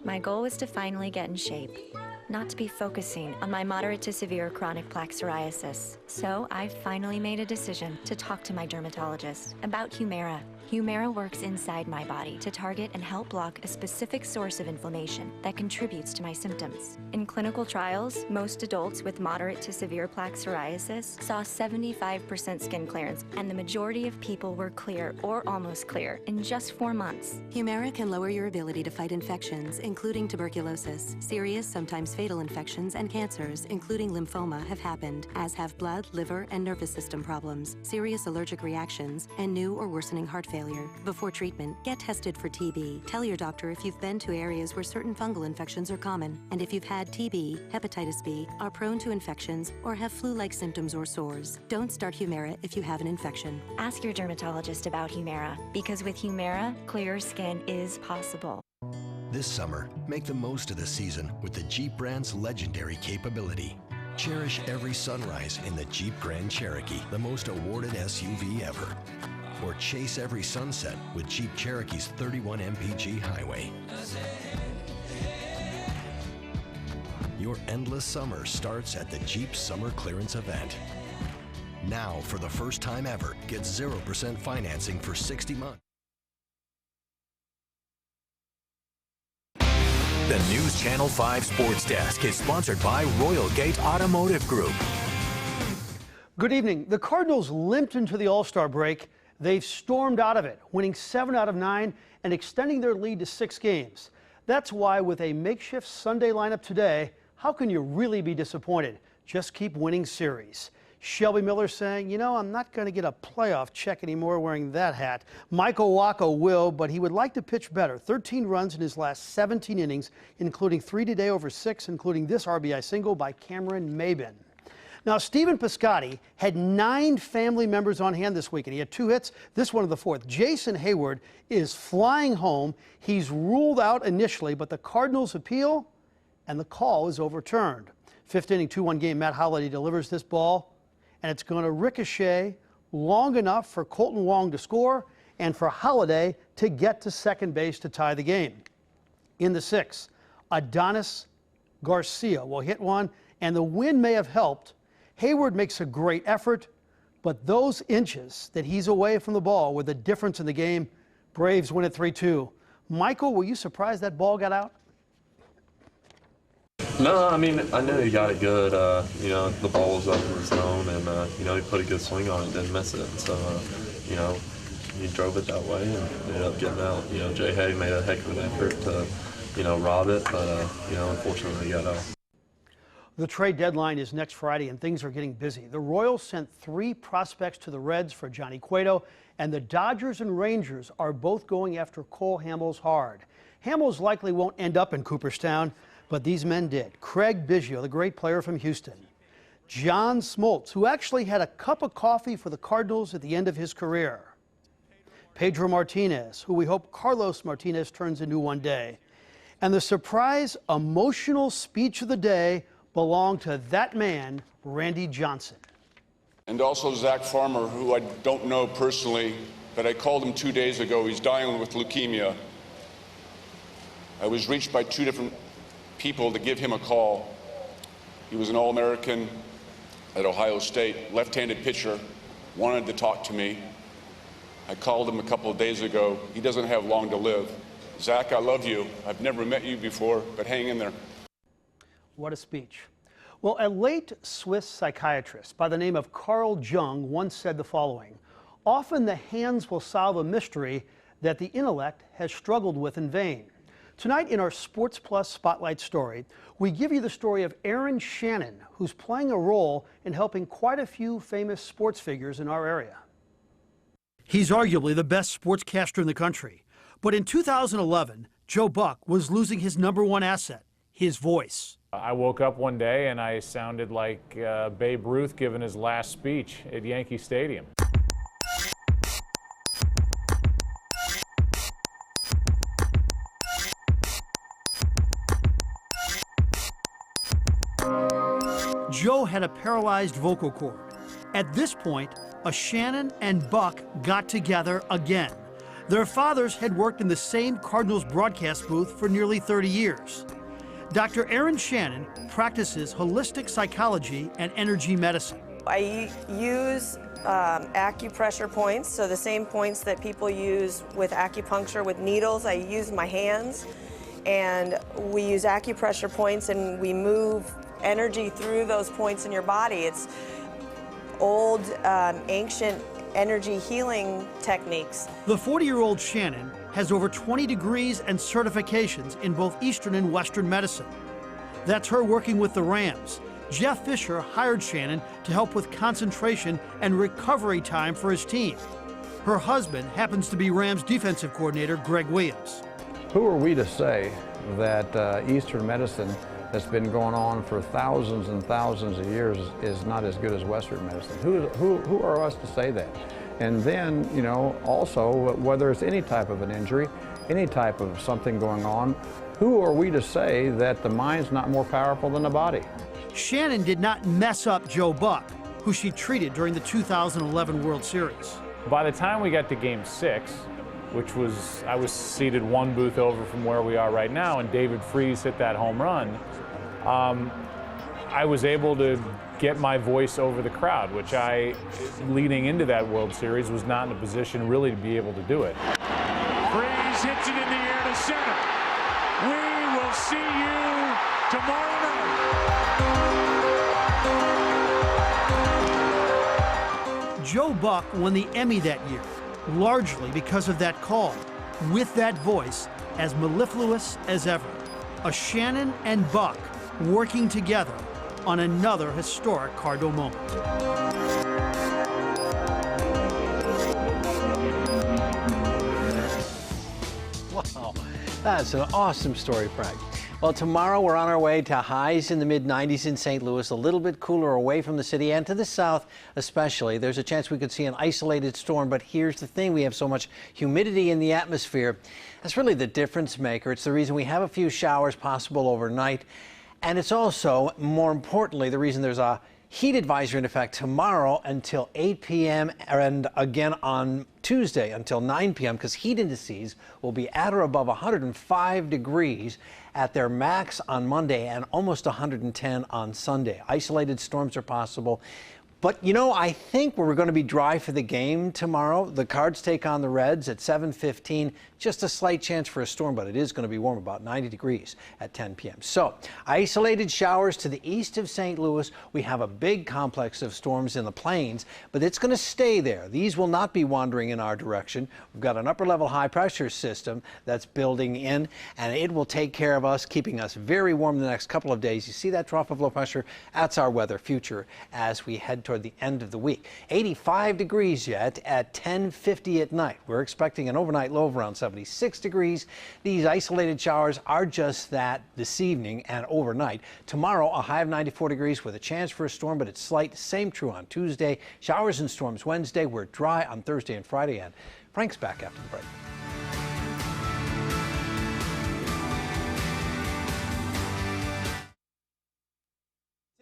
My goal was to finally get in shape, not to be focusing on my moderate to severe chronic plaque psoriasis. So I finally made a decision to talk to my dermatologist about Humira. Humira works inside my body to target and help block a specific source of inflammation that contributes to my symptoms. In clinical trials, most adults with moderate to severe plaque psoriasis saw 75% skin clearance, and the majority of people were clear or almost clear in just 4 months. Humira can lower your ability to fight infections, including tuberculosis. Serious, sometimes fatal infections and cancers, including lymphoma, have happened, as have blood, liver, and nervous system problems, serious allergic reactions, and new or worsening heart failure. Before treatment, get tested for TB. Tell your doctor if you've been to areas where certain fungal infections are common, and if you've had TB, hepatitis B, are prone to infections, or have flu-like symptoms or sores. Don't start Humira if you have an infection. Ask your dermatologist about Humira, because with Humira, clearer skin is possible. This summer, make the most of the season with the Jeep brand's legendary capability. Cherish every sunrise in the Jeep Grand Cherokee, the most awarded SUV ever. Or chase every sunset with Jeep Cherokee's 31 mpg highway. Your endless summer starts at the Jeep Summer Clearance event. Now, for the first time ever, get 0% financing for 60 months. The News Channel 5 Sports Desk is sponsored by Royal Gate Automotive Group. Good evening. The Cardinals limped into the All-Star break. They've stormed out of it, winning 7 out of 9 and extending their lead to 6 games. That's why with a makeshift Sunday lineup today, how can you really be disappointed? Just keep winning series. Shelby Miller saying, you know, I'm not going to get a playoff check anymore wearing that hat. Michael Wacha will, but he would like to pitch better. 13 runs in his last 17 innings, including 3 today over 6, including this RBI single by Cameron Maybin. Now, Stephen Piscotty had 9 family members on hand this week, and he had 2 hits, this one of the 4th. Jason Hayward is flying home. He's ruled out initially, but the Cardinals appeal, and the call is overturned. 5th inning, 2-1 game, Matt Holliday delivers this ball, and it's going to ricochet long enough for Colton Wong to score and for Holiday to get to second base to tie the game. In the 6th, Adonis Garcia will hit one, and the wind may have helped. Hayward makes a great effort, but those inches that he's away from the ball were the difference in the game. Braves win at 3-2. Michael, were you surprised that ball got out? No, I mean, I knew he got it good. You know, the ball was up in the zone, and, you know, he put a good swing on it, didn't miss it. So, you know, he drove it that way and ended up getting out. You know, Jay Hay made a heck of an effort to, you know, rob it, but, you know, unfortunately he got out. The trade deadline is next Friday, and things are getting busy. The Royals sent 3 prospects to the Reds for Johnny Cueto, and the Dodgers and Rangers are both going after Cole Hamels hard. Hamels likely won't end up in Cooperstown, but these men did. Craig Biggio, the great player from Houston. John Smoltz, who actually had a cup of coffee for the Cardinals at the end of his career. Pedro Martinez, who we hope Carlos Martinez turns into one day. And the surprise, emotional speech of the day belonged to that man, Randy Johnson. And also Zach Farmer, who I don't know personally, but I called him 2 days ago. He's dying with leukemia. I was reached by 2 different people to give him a call. He was an All-American at Ohio State, left-handed pitcher, wanted to talk to me. I called him a couple of days ago. He doesn't have long to live. Zach, I love you. I've never met you before, but hang in there. What a speech. Well, a late Swiss psychiatrist by the name of Carl Jung once said the following: often the hands will solve a mystery that the intellect has struggled with in vain. Tonight in our Sports Plus Spotlight story, we give you the story of Aaron Shannon, who's playing a role in helping quite a few famous sports figures in our area. He's arguably the best sportscaster in the country. But in 2011, Joe Buck was losing his #1 asset, his voice. I woke up one day and I sounded like Babe Ruth giving his last speech at Yankee Stadium. Joe had a paralyzed vocal cord. At this point, Shannon and Buck got together again. Their fathers had worked in the same Cardinals broadcast booth for nearly 30 years. Dr. Aaron Shannon practices holistic psychology and energy medicine. I use acupressure points, so the same points that people use with acupuncture with needles. I use my hands, and we use acupressure points, and we move energy through those points in your body. It's old, ancient energy healing techniques. The 40-year-old Shannon has over 20 degrees and certifications in both Eastern and Western medicine. That's her working with the Rams. Jeff Fisher hired Shannon to help with concentration and recovery time for his team. Her husband happens to be Rams defensive coordinator Greg Williams. Who are we to say that Eastern medicine that's been going on for thousands and thousands of years is not as good as Western medicine? Who are us to say that? And then, you know, also, whether it's any type of an injury, any type of something going on, who are we to say that the mind's not more powerful than the body? Shannon did not mess up Joe Buck, who she treated during the 2011 World Series. By the time we got to Game 6, which was, I was seated one booth over from where we are right now, and David Freese hit that home run, I was able to get my voice over the crowd, which I, leading into that World Series, was not in a position really to be able to do it. Freese hits it in the air to center. We will see you tomorrow night. Joe Buck won the Emmy that year, largely because of that call, with that voice as mellifluous as ever. Shannon and Buck working together on another historic Cardinal moment. Wow, that's an awesome story, Frank. Well, tomorrow we're on our way to highs in the mid-90s in St. Louis, a little bit cooler away from the city and to the south especially. There's a chance we could see an isolated storm, but here's the thing. We have so much humidity in the atmosphere. That's really the difference maker. It's the reason we have a few showers possible overnight. And it's also, more importantly, the reason there's a Heat advisory in effect tomorrow until 8 p.m. and again on Tuesday until 9 p.m. because heat indices will be at or above 105 degrees at their max on Monday and almost 110 on Sunday. Isolated storms are possible. But, you know, I think we're going to be dry for the game tomorrow. The Cards take on the Reds at 7:15. Just a slight chance for a storm, but it is going to be warm, about 90 degrees at 10 p.m. So, isolated showers to the east of St. Louis. We have a big complex of storms in the plains, but it's going to stay there. These will not be wandering in our direction. We've got an upper-level high-pressure system that's building in, and it will take care of us, keeping us very warm the next couple of days. You see that trough of low pressure? That's our weather future as we head toward the end of the week. 85 degrees yet at 10:50 at night. We're expecting an overnight low of around 76 degrees. These isolated showers are just that this evening and overnight. Tomorrow, a high of 94 degrees with a chance for a storm, but it's slight. Same true on Tuesday. Showers and storms Wednesday. We're dry on Thursday and Friday. And Frank's back after the break.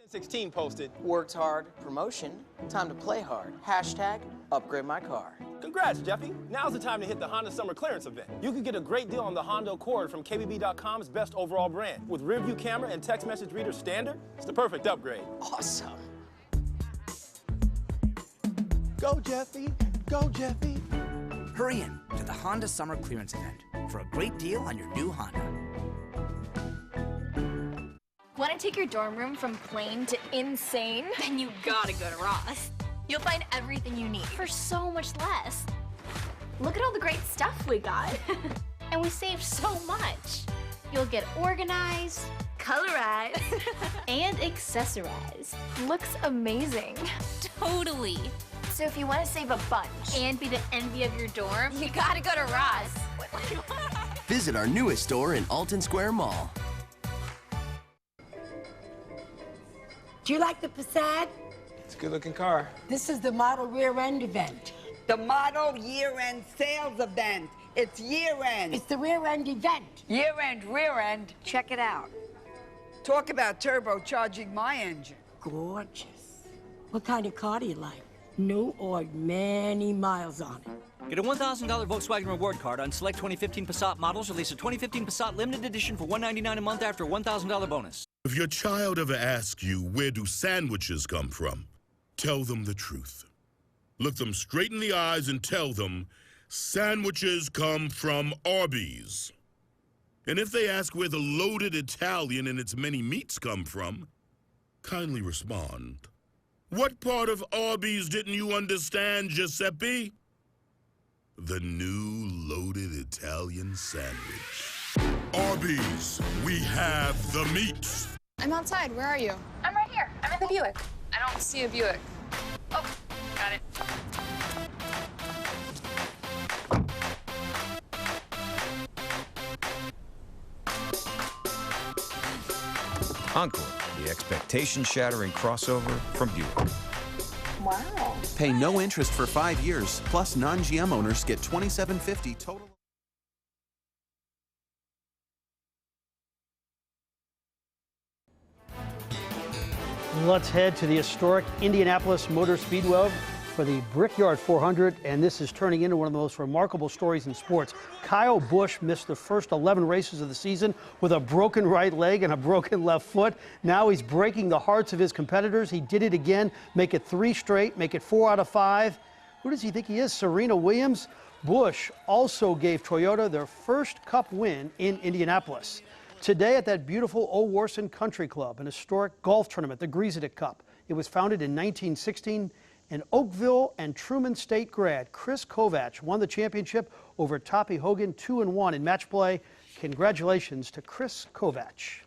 16 posted, worked hard, promotion, time to play hard, hashtag upgrade my car. Congrats, Jeffy. Now's the time to hit the Honda Summer Clearance event. You can get a great deal on the Honda Accord from KBB.com's best overall brand. With rear view camera and text message reader standard, it's the perfect upgrade. Awesome. Go, Jeffy. Go, Jeffy. Hurry in to the Honda Summer Clearance event for a great deal on your new Honda. Want to take your dorm room from plain to insane? Then you gotta go to Ross. You'll find everything you need for so much less. Look at all the great stuff we got. And we saved so much. You'll get organized, colorized, and accessorized. Looks amazing. Totally. So if you want to save a bunch and be the envy of your dorm, you gotta go to Ross. Visit our newest store in Alton Square Mall. Do you like the Passat? It's a good-looking car. This is the model rear-end event. The model year-end sales event. It's year-end. It's the rear-end event. Year-end, rear-end. Check it out. Talk about turbocharging my engine. Gorgeous. What kind of car do you like? New or many miles on it? Get a $1,000 Volkswagen reward card on select 2015 Passat models. Release a 2015 Passat limited edition for $199 a month after a $1,000 bonus. If your child ever asks you, where do sandwiches come from? Tell them the truth. Look them straight in the eyes and tell them, sandwiches come from Arby's. And if they ask where the loaded Italian and its many meats come from, kindly respond, what part of Arby's didn't you understand, Giuseppe? The new loaded Italian sandwich. Arby's, we have the meats. I'm outside. Where are you? I'm right here. I'm in the Buick. I don't see a Buick. Oh, got it. Encore, the expectation-shattering crossover from Buick. Wow. Pay no interest for 5 years, plus non-GM owners get $2,750 total. Let's head to the historic Indianapolis Motor Speedway for the Brickyard 400, and this is turning into one of the most remarkable stories in sports. Kyle Busch missed the first 11 races of the season with a broken right leg and a broken left foot. Now he's breaking the hearts of his competitors. He did it again, make it 3 straight, make it 4 out of 5. Who does he think he is, Serena Williams? Busch also gave Toyota their first Cup win in Indianapolis. Today at that beautiful Old Warson Country Club, an historic golf tournament, the Greasedick Cup. It was founded in 1916. And Oakville and Truman State grad Chris Kovach won the championship over Toppy Hogan 2-1 in match play. Congratulations to Chris Kovach.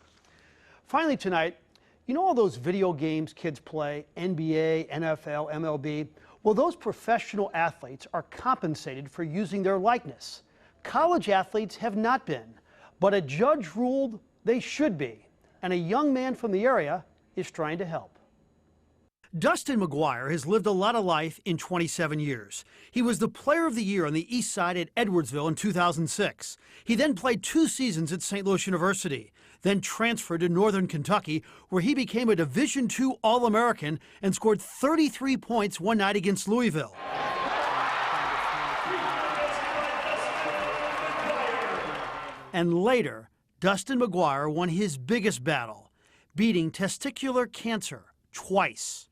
Finally tonight, you know all those video games kids play, NBA, NFL, MLB? Well, those professional athletes are compensated for using their likeness. College athletes have not been. But a judge ruled they should be, and a young man from the area is trying to help. Dustin McGuire has lived a lot of life in 27 years. He was the Player of the Year on the East Side at Edwardsville in 2006. He then played 2 seasons at St. Louis University, then transferred to Northern Kentucky, where he became a Division II All-American and scored 33 points one night against Louisville. And later, Dustin McGuire won his biggest battle, beating testicular cancer twice.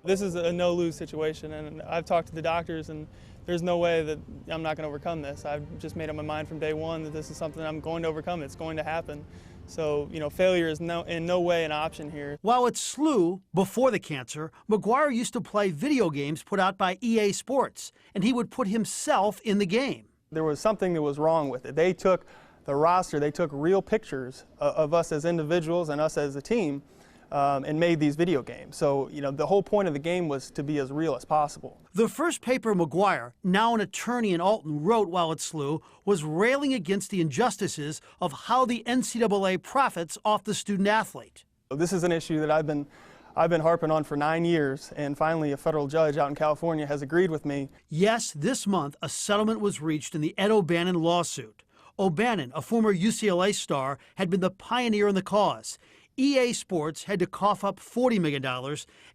This is a no-lose situation, and I've talked to the doctors, and there's no way that I'm not going to overcome this. I've just made up my mind from day one that this is something I'm going to overcome. It's going to happen. So, failure is in no way an option here. While at SLU, before the cancer, McGuire used to play video games put out by EA Sports, and he would put himself in the game. There was something that was wrong with it. They took the roster, they took real pictures of us as individuals and us as a team, and made these video games. So, the whole point of the game was to be as real as possible. The first paper McGuire, now an attorney in Alton, wrote while at SLU was railing against the injustices of how the NCAA profits off the student athlete. This is an issue that I've been harping on for 9 years, and finally a federal judge out in California has agreed with me. Yes, this month a settlement was reached in the Ed O'Bannon lawsuit. O'Bannon, a former UCLA star, had been the pioneer in the cause. EA Sports had to cough up $40 million,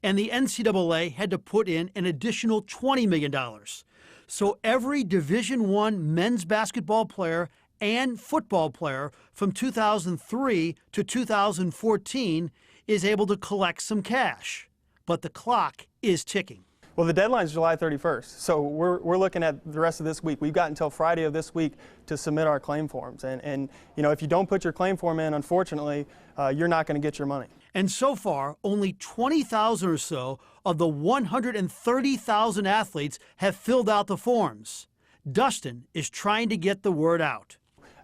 and the NCAA had to put in an additional $20 million. So every Division I men's basketball player and football player from 2003 to 2014 is able to collect some cash. But the clock is ticking. Well, the deadline is July 31st, so we're looking at the rest of this week. We've got until Friday of this week to submit our claim forms. And if you don't put your claim form in, unfortunately, you're not going to get your money. And so far, only 20,000 or so of the 130,000 athletes have filled out the forms. Dustin is trying to get the word out.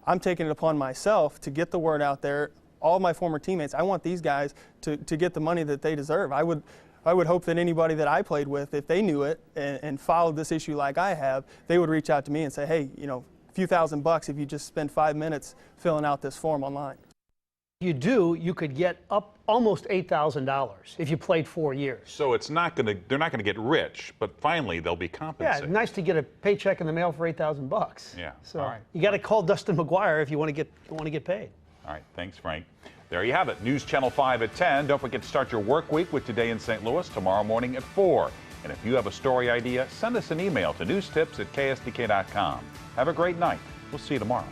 I'm taking it upon myself to get the word out there. All my former teammates, I want these guys to get the money that they deserve. I would hope that anybody that I played with, if they knew it and followed this issue like I have, they would reach out to me and say, hey, a few $1,000 if you just spend 5 minutes filling out this form online. If you do, you could get up almost $8,000 if you played 4 years. So they're not going to get rich, but finally they'll be compensated. Yeah, nice to get a paycheck in the mail for $8,000. Yeah. So all right. You got to call Dustin McGuire if you want to get paid. All right. Thanks, Frank. There you have it. News Channel 5 at 10. Don't forget to start your work week with Today in St. Louis tomorrow morning at 4. And if you have a story idea, send us an email to newstips@ksdk.com. Have a great night. We'll see you tomorrow.